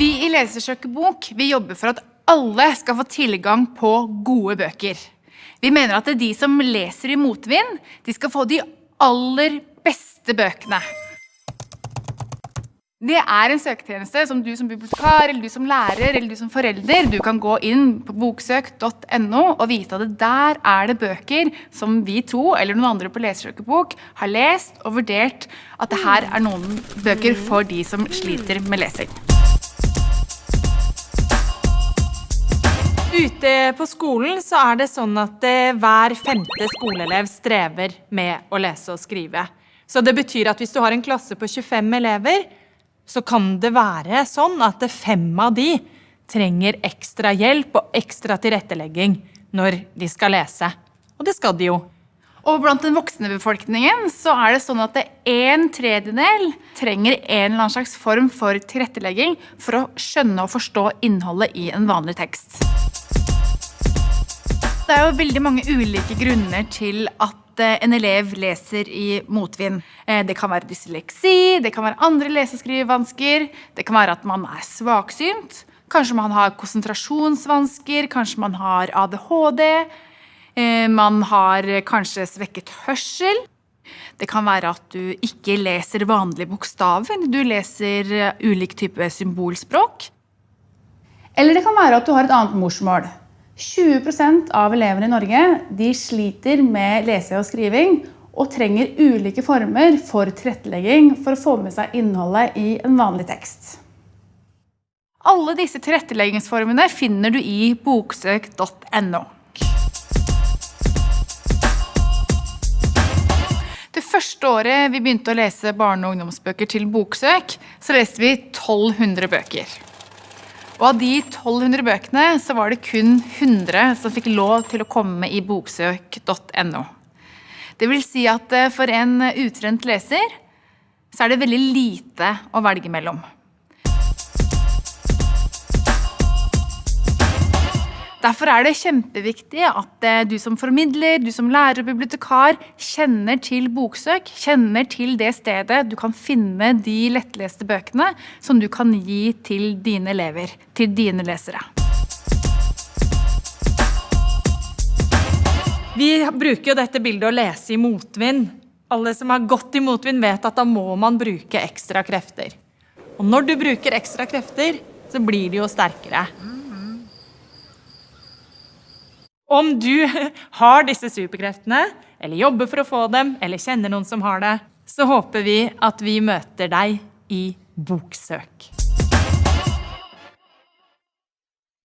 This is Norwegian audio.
Vi i Lesersøkebok vi jobber for at alle skal få tilgang på gode bøker. Vi mener at de som leser i motvind, de skal få de aller beste bøkene. Det en søketjeneste som du som bibliotekar, eller du som lærer, eller du som forelder, du kan gå inn på boksøk.no og vite at der det bøker som vi to, eller noen andre på Lesersøkebok, har lest og vurdert at det her noen bøker for de som sliter med lesing. Ute på skolen så det sånn at hver 5. skoleelev strever med å lese og skrive. Så det betyr at hvis du har en klasse på 25 elever, så kan det være sånn at 5 av de trenger ekstra hjelp og ekstra tilrettelegging når de skal lese. Og det skal de jo. Og blant den voksne befolkningen så det sånn at 1/3 trenger en eller annen slags form for tilrettelegging for å skjønne og forstå innholdet i en vanlig tekst. Det jo veldig mange ulike grunner til at en elev leser i motvind. Det kan være dysleksi, det kan være andre leseskrivevansker, det kan være at man svaksynt, kanskje man har konsentrasjonsvansker, kanskje man har ADHD, man har kanskje svekket hørsel. Det kan være at du ikke leser vanlige bokstaver, du leser ulik type symbolspråk. Eller det kan være at du har et annet morsmål. 20% av elevene i Norge de sliter med lesing og skriving og trenger ulike former for tilrettelegging for å få med seg innholdet i en vanlig tekst. Alle disse tilretteleggingsformene finner du i boksøk.no. Det første året vi begynte å lese barne- og ungdomsbøker til boksøk, så leste vi 1200 bøker. Og av de 1200 bøkene så var det kun 100 som fikk lov til å komme i boksøk.no. Det vil si at for en utrent leser så det veldig lite å velge mellom. Derfor det kjempeviktig at du som formidler, du som lærer og bibliotekar kjenner til boksøk, kjenner til det stedet du kan finne de lettleste bøkene som du kan gi til dine elever, til dine lesere. Vi bruker jo dette bildet å lese i motvind. Alle som har gått i motvind vet at da må man bruke ekstra krefter. Og når du bruker ekstra krefter, så blir de jo sterkere. Om du har disse superkreftene, eller jobber for å få dem, eller kjenner noen som har det, så håper vi at vi møter deg i boksøk.